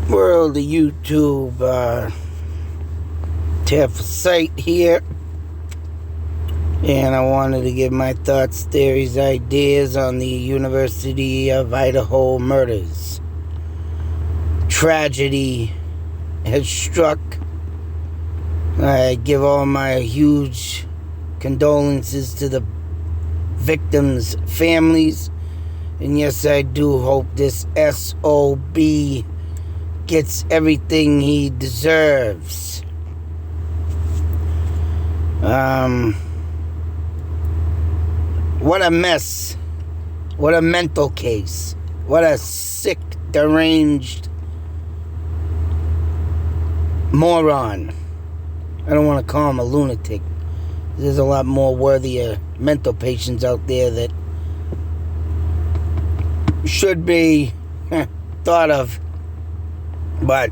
World of YouTube, TEF site here, and I wanted to give my thoughts, theories, ideas on the University of Idaho murders. Tragedy has struck. I give all my huge condolences to the victims' families, and yes, I do hope this SOB gets everything he deserves. What a mess. What a mental case. What a sick, deranged moron. I don't want to call him a lunatic. There's a lot more worthier mental patients out there that should be thought of. But,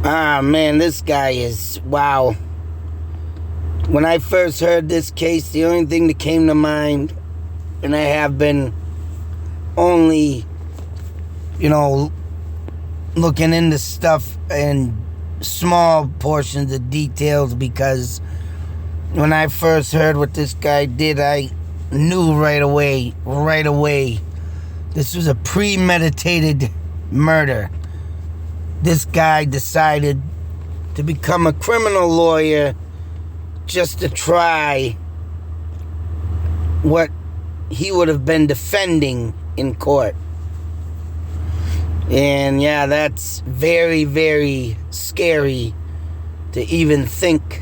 man, this guy is, wow. When I first heard this case, the only thing that came to mind, and I have been only, looking into stuff in small portions of details, because when I first heard what this guy did, I knew right away, this was a premeditated murder. This guy decided to become a criminal lawyer just to try what he would have been defending in court. And yeah, that's very, very scary to even think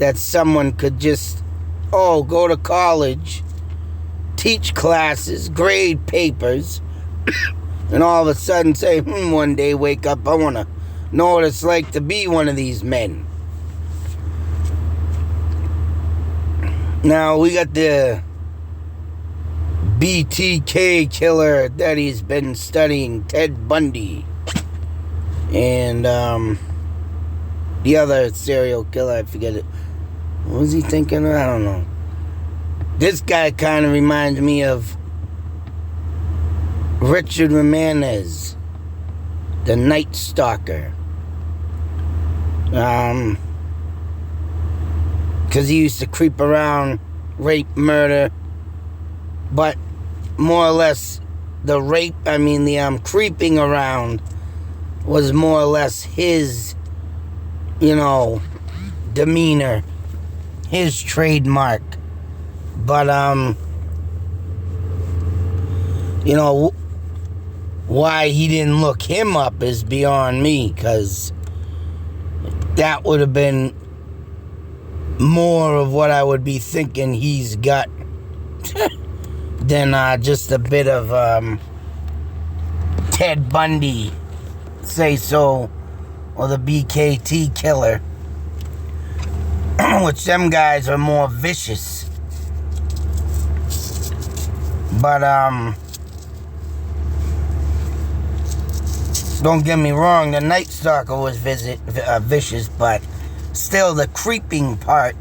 that someone could just, go to college, teach classes, grade papers, and all of a sudden say, one day wake up, I want to know what it's like to be one of these men. Now, we got the BTK killer that he's been studying, Ted Bundy. And the other serial killer, I forget it. What was he thinking of? I don't know. This guy kind of reminds me of Richard Ramirez, the Night Stalker. Because he used to creep around, rape, murder. But more or less, the creeping around was more or less his, demeanor, his trademark. But, why he didn't look him up is beyond me, because that would have been more of what I would be thinking he's got than just a bit of Ted Bundy, say so, or the BKT killer, which them guys are more vicious. But don't get me wrong, the Night Stalker was vicious, but still the creeping part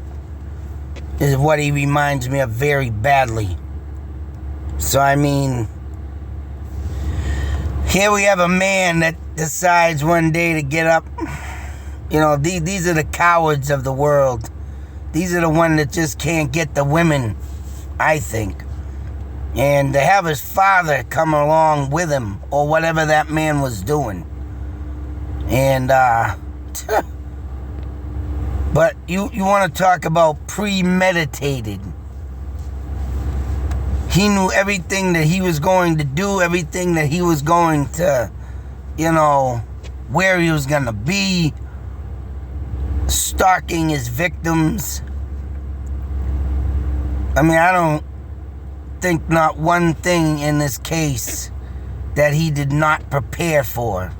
is what he reminds me of very badly. So, here we have a man that decides one day to get up. These are the cowards of the world. These are the ones that just can't get the women, I think. And to have his father come along with him, or whatever that man was doing. And, but you want to talk about premeditated. He knew everything that he was going to do, everything that he was going to, where he was going to be, stalking his victims. I don't think not one thing in this case that he did not prepare for.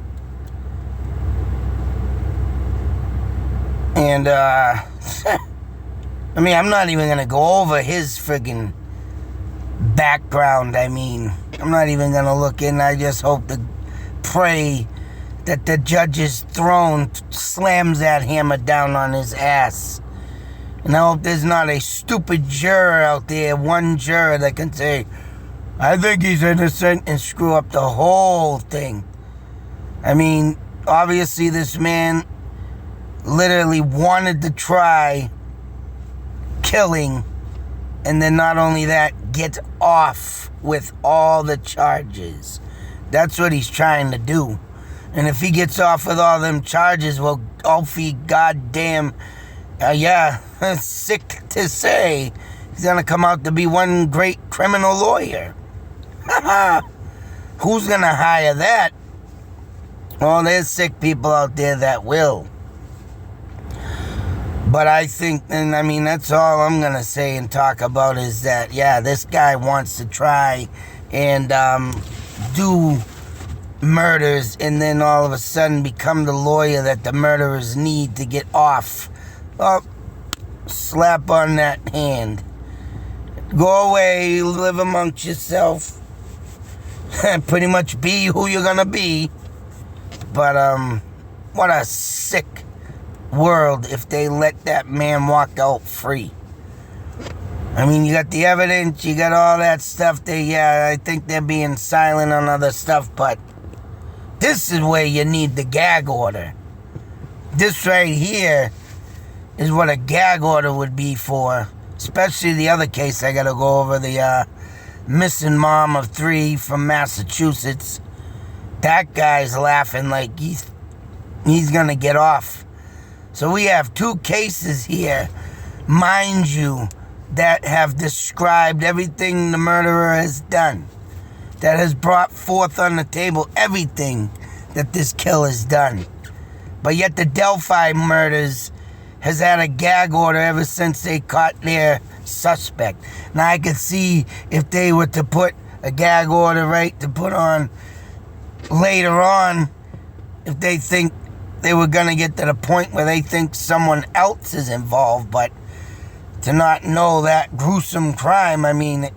And, I'm not even going to go over his friggin' background. I'm not even going to look in. I just hope to pray that the judge's throne slams that hammer down on his ass. And I hope there's not a stupid juror out there, one juror that can say, I think he's innocent, and screw up the whole thing. I mean, obviously this man literally wanted to try killing, and then not only that, get off with all the charges. That's what he's trying to do. And if he gets off with all them charges, well, Alfie goddamn, sick to say, he's gonna come out to be one great criminal lawyer. Who's gonna hire that? Well, there's sick people out there that will. But I think, and I mean, that's all I'm gonna say and talk about is that, yeah, this guy wants to try and do murders, and then all of a sudden become the lawyer that the murderers need to get off. Well, slap on that hand. Go away, live amongst yourself, and pretty much be who you're gonna be. But what a sick world if they let that man walk out free. I mean, you got the evidence, you got all that stuff. I think they're being silent on other stuff, but this is where you need the gag order. This right here is what a gag order would be for. Especially the other case I gotta go over, the missing mom of 3 from Massachusetts. That guy's laughing like he's gonna get off. So we have 2 cases here, mind you, that have described everything the murderer has done. That has brought forth on the table everything that this killer's done. But yet the Delphi murders has had a gag order ever since they caught their suspect. Now I could see if they were to put a gag order right to put on later on, if they think they were going to get to the point where they think someone else is involved, but to not know that gruesome crime, I mean,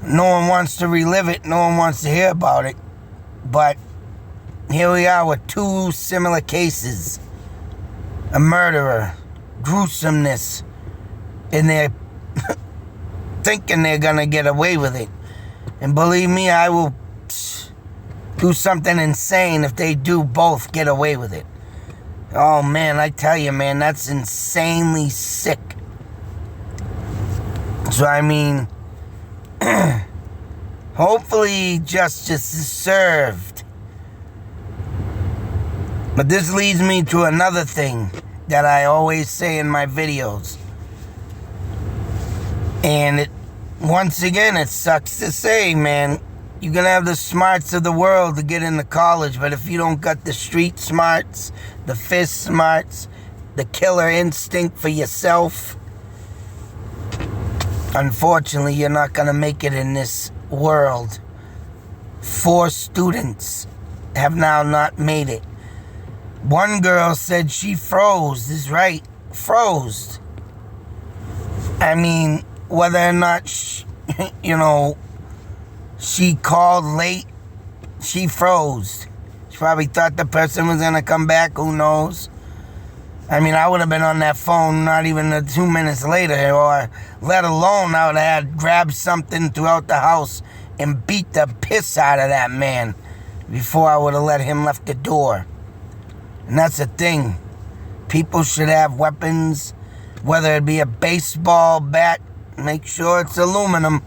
no one wants to relive it. No one wants to hear about it. But here we are with 2 similar cases. A murderer, gruesomeness, and they're thinking they're going to get away with it. And believe me, I will do something insane if they do both get away with it. Oh, man, I tell you, man, that's insanely sick. So, I mean, hopefully justice is served. But this leads me to another thing that I always say in my videos. And once again, it sucks to say, man, you can have the smarts of the world to get into college, but if you don't got the street smarts, the fist smarts, the killer instinct for yourself, unfortunately, you're not going to make it in this world. 4 students have now not made it. One girl said she froze. Is right, froze. I mean, whether or not, she called late, she froze. She probably thought the person was going to come back, who knows. I mean, I would have been on that phone not even 2 minutes later, or let alone I would have had grabbed something throughout the house and beat the piss out of that man before I would have let him left the door. And that's the thing. People should have weapons, whether it be a baseball bat, make sure it's aluminum,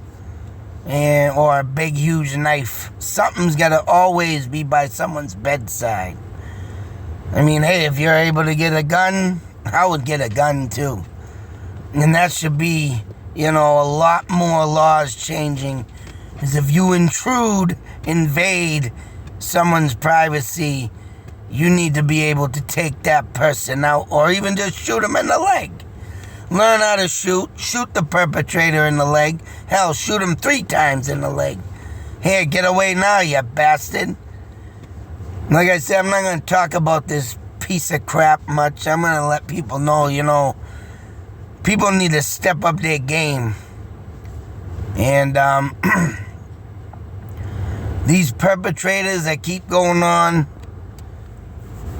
or a big, huge knife. Something's got to always be by someone's bedside. I mean, hey, if you're able to get a gun, I would get a gun too. And that should be, a lot more laws changing. Because if you invade someone's privacy, you need to be able to take that person out, or even just shoot him in the leg. Learn how to shoot the perpetrator in the leg. Hell, shoot him 3 times in the leg. Here, get away now, you bastard. Like I said, I'm not going to talk about this piece of crap much. I'm going to let people know, people need to step up their game. And these perpetrators that keep going on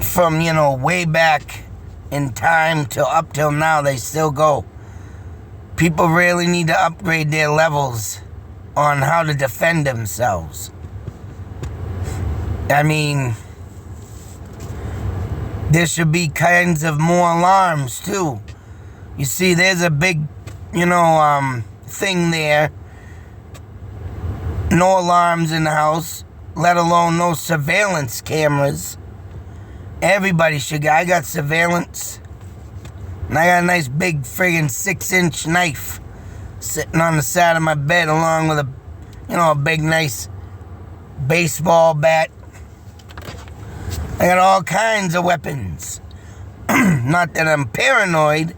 from, way back in time till up till now, they still go. People really need to upgrade their levels on how to defend themselves. I mean, there should be kinds of more alarms too. You see, there's a big, thing there. No alarms in the house, let alone no surveillance cameras. Everybody should I got surveillance. And I got a nice big friggin' 6-inch knife sitting on the side of my bed along with a big nice baseball bat. I got all kinds of weapons. Not that I'm paranoid,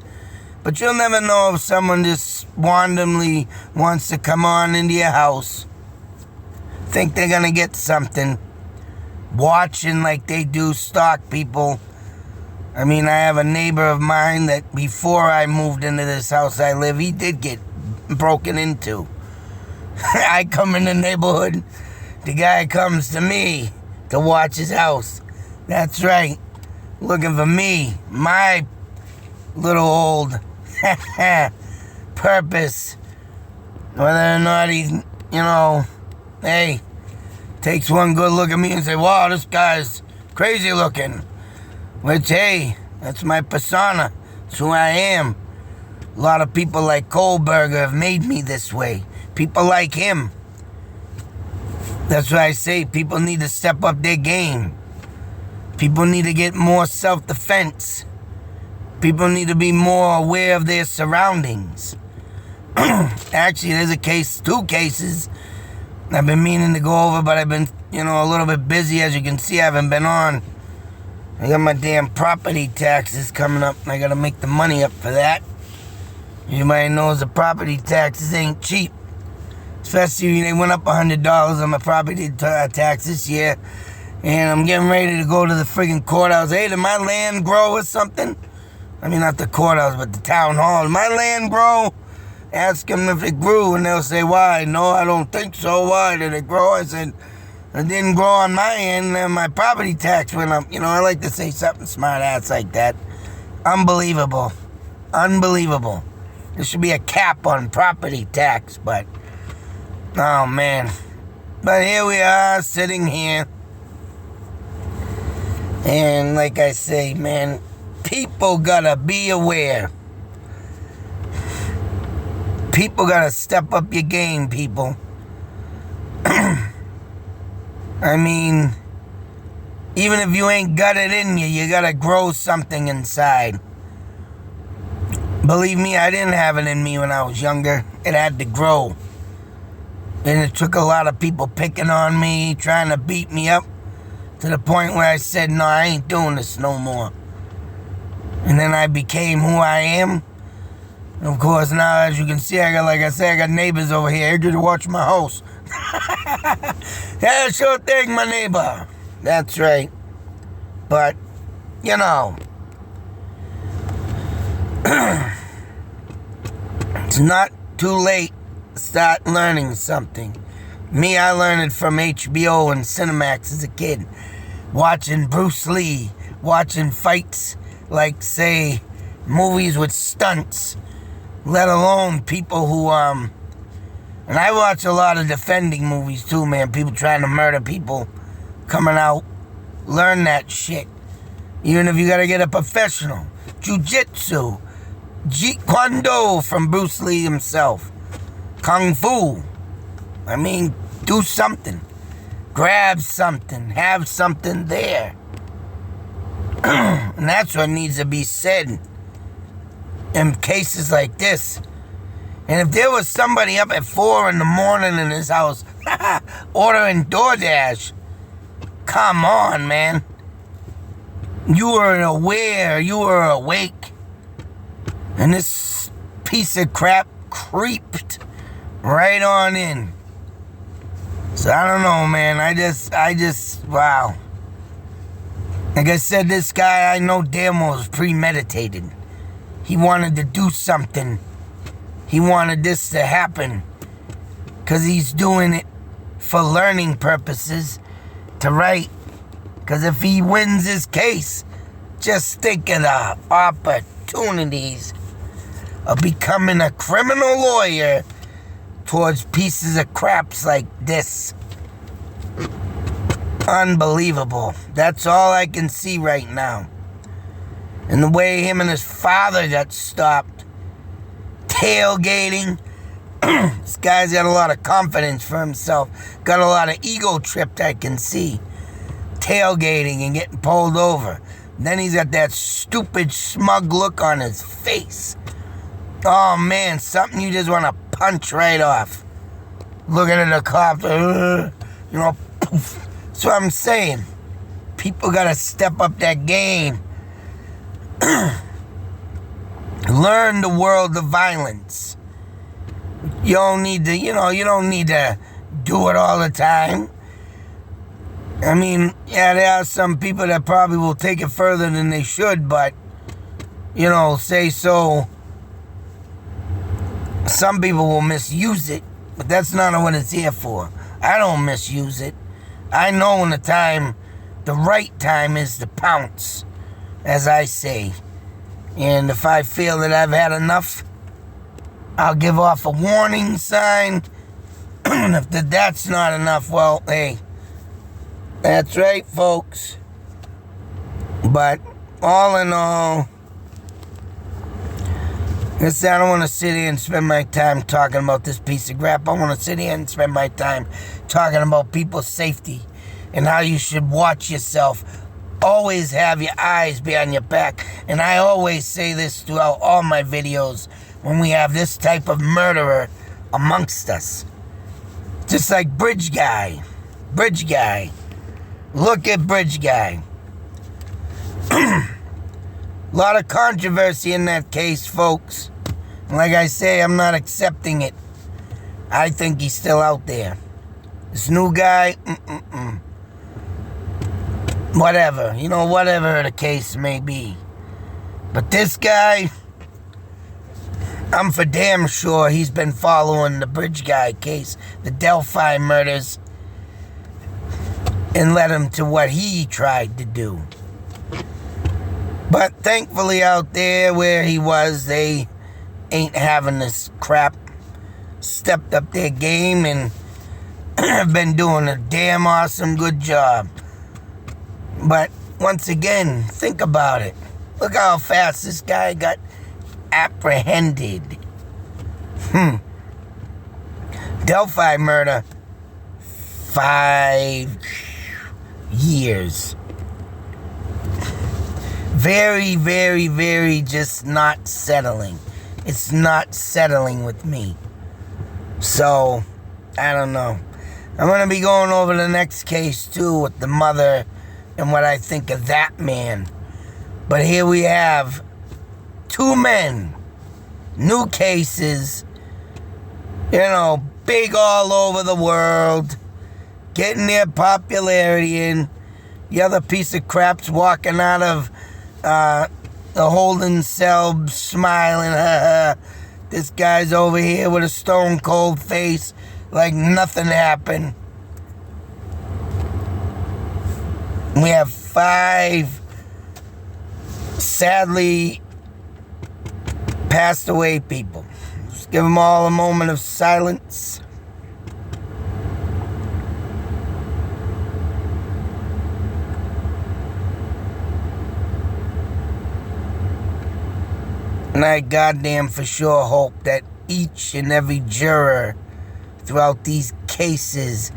but you'll never know if someone just randomly wants to come on into your house, think they're gonna get something, watching like they do stalk people. I mean, I have a neighbor of mine that before I moved into this house I live, he did get broken into. I come in the neighborhood, the guy comes to me to watch his house. That's right, looking for me, my little old purpose. Whether or not he, hey, takes one good look at me and say, wow, this guy's crazy looking. Which, hey, that's my persona. That's who I am. A lot of people like Kolberger have made me this way. People like him. That's why I say people need to step up their game. People need to get more self-defense. People need to be more aware of their surroundings. Actually, there's two cases I've been meaning to go over, but I've been, a little bit busy. As you can see, I haven't been on. I got my damn property taxes coming up, and I gotta make the money up for that. Everybody knows the property taxes ain't cheap. Especially when they went up $100 on my property tax this year. And I'm getting ready to go to the friggin' courthouse. Hey, did my land grow or something? I mean, not the courthouse, but the town hall. Did my land grow? Ask them if it grew, and they'll say, why? No, I don't think so. Why did it grow? I said, it didn't grow on my end, and my property tax went up. I like to say something smart ass like that. Unbelievable. Unbelievable. There should be a cap on property tax, but, oh, man. But here we are, sitting here. And like I say, man, people gotta be aware. People gotta step up your game, people. I mean, even if you ain't got it in you, you gotta grow something inside. Believe me, I didn't have it in me when I was younger. It had to grow. And it took a lot of people picking on me, trying to beat me up, to the point where I said, no, I ain't doing this no more. And then I became who I am. And of course, now, as you can see, I got neighbors over here. They're to watch my house. Yeah, sure thing, my neighbor. That's right. But, it's not too late to start learning something. Me, I learned it from HBO and Cinemax as a kid. Watching Bruce Lee, watching fights like, say, movies with stunts, let alone people who, and I watch a lot of defending movies too, man. People trying to murder people coming out. Learn that shit. Even if you gotta get a professional. Jiu-jitsu. Jeet Kune Do from Bruce Lee himself. Kung Fu. I mean, do something. Grab something. Have something there. And that's what needs to be said in cases like this. And if there was somebody up at 4 in the morning in his house ordering DoorDash, come on, man. You were aware, you were awake. And this piece of crap creeped right on in. So I don't know, man. I just, wow. Like I said, this guy, I know damn well was premeditated. He wanted to do something. He wanted this to happen. Because he's doing it for learning purposes to write. Because if he wins his case, just think of the opportunities of becoming a criminal lawyer towards pieces of craps like this. Unbelievable. That's all I can see right now. And the way him and his father got stopped. Tailgating. This guy's got a lot of confidence for himself. Got a lot of ego tripped, I can see. Tailgating and getting pulled over. And then he's got that stupid, smug look on his face. Oh, man, something you just want to punch right off. Looking at the cop, you know, poof. That's what I'm saying. People got to step up that game. Learn the world of violence. You don't need to, you don't need to do it all the time. I mean, yeah, there are some people that probably will take it further than they should, but, say so. Some people will misuse it, but that's not what it's here for. I don't misuse it. I know when the right time is to pounce, as I say. And if I feel that I've had enough, I'll give off a warning sign. And if that's not enough, well, hey, that's right, folks. But all in all, I don't want to sit here and spend my time talking about this piece of crap. I want to sit here and spend my time talking about people's safety and how you should watch yourself. Always have your eyes behind your back. And I always say this throughout all my videos when we have this type of murderer amongst us. Just like Bridge Guy. Bridge Guy. Look at Bridge Guy. A lot of controversy in that case, folks. Like I say, I'm not accepting it. I think he's still out there. This new guy, whatever. Whatever the case may be. But this guy, I'm for damn sure he's been following the Bridge Guy case, the Delphi murders, and led him to what he tried to do. But thankfully out there where he was, they ain't having this crap. Stepped up their game and have been doing a damn awesome good job. But once again, think about it. Look how fast this guy got apprehended. Delphi murder, 5 years. Very, very, very just not settling. It's not settling with me. So, I don't know. I'm going to be going over the next case, too, with the mother and what I think of that man. But here we have 2 men. New cases. Big all over the world. Getting their popularity in. The other piece of crap's walking out of the holding cell smiling. This guy's over here with a stone cold face like nothing happened. We have 5 sadly passed away people. Just give them all a moment of silence. And I goddamn for sure hope that each and every juror throughout these cases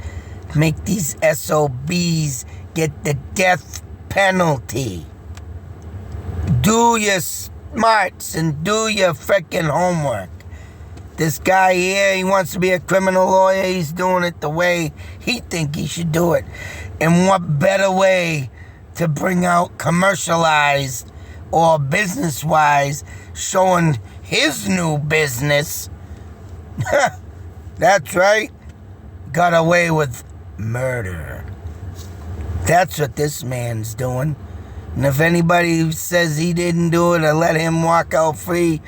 make these SOBs get the death penalty. Do your smarts and do your freaking homework. This guy here, he wants to be a criminal lawyer. He's doing it the way he thinks he should do it. And what better way to bring out commercialized or business-wise showing his new business. That's right. Got away with murder. That's what this man's doing. And if anybody says he didn't do it or let him walk out free,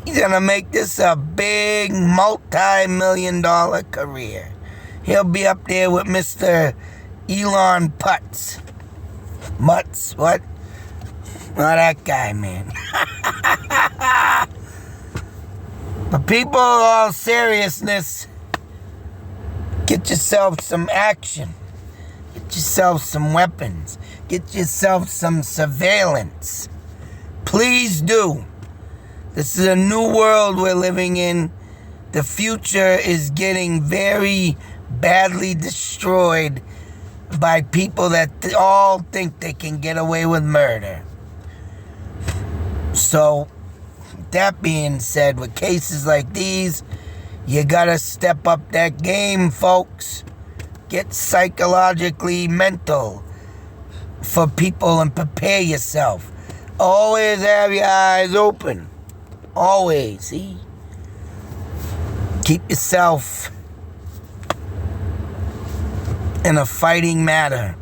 he's going to make this a big multi-million-dollar career. He'll be up there with Mr. Elon Putz. Mutz, what? Not that guy, man. But people, all seriousness, get yourself some action. Get yourself some weapons. Get yourself some surveillance. Please do. This is a new world we're living in. The future is getting very badly destroyed by people that all think they can get away with murder. So, that being said, with cases like these, you gotta step up that game, folks. Get psychologically mental for people and prepare yourself. Always have your eyes open. Always, see? Keep yourself in a fighting manner.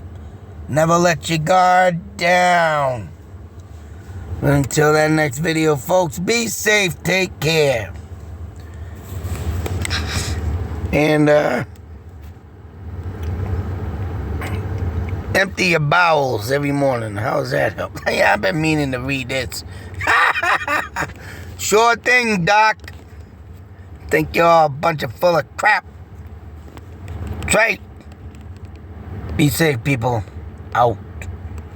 Never let your guard down. Until that next video, folks, be safe, take care. And, empty your bowels every morning. How's that help? Yeah, I've been meaning to read this. Sure thing, Doc. Think you're all a bunch of full of crap. That's right. Be safe, people. Out.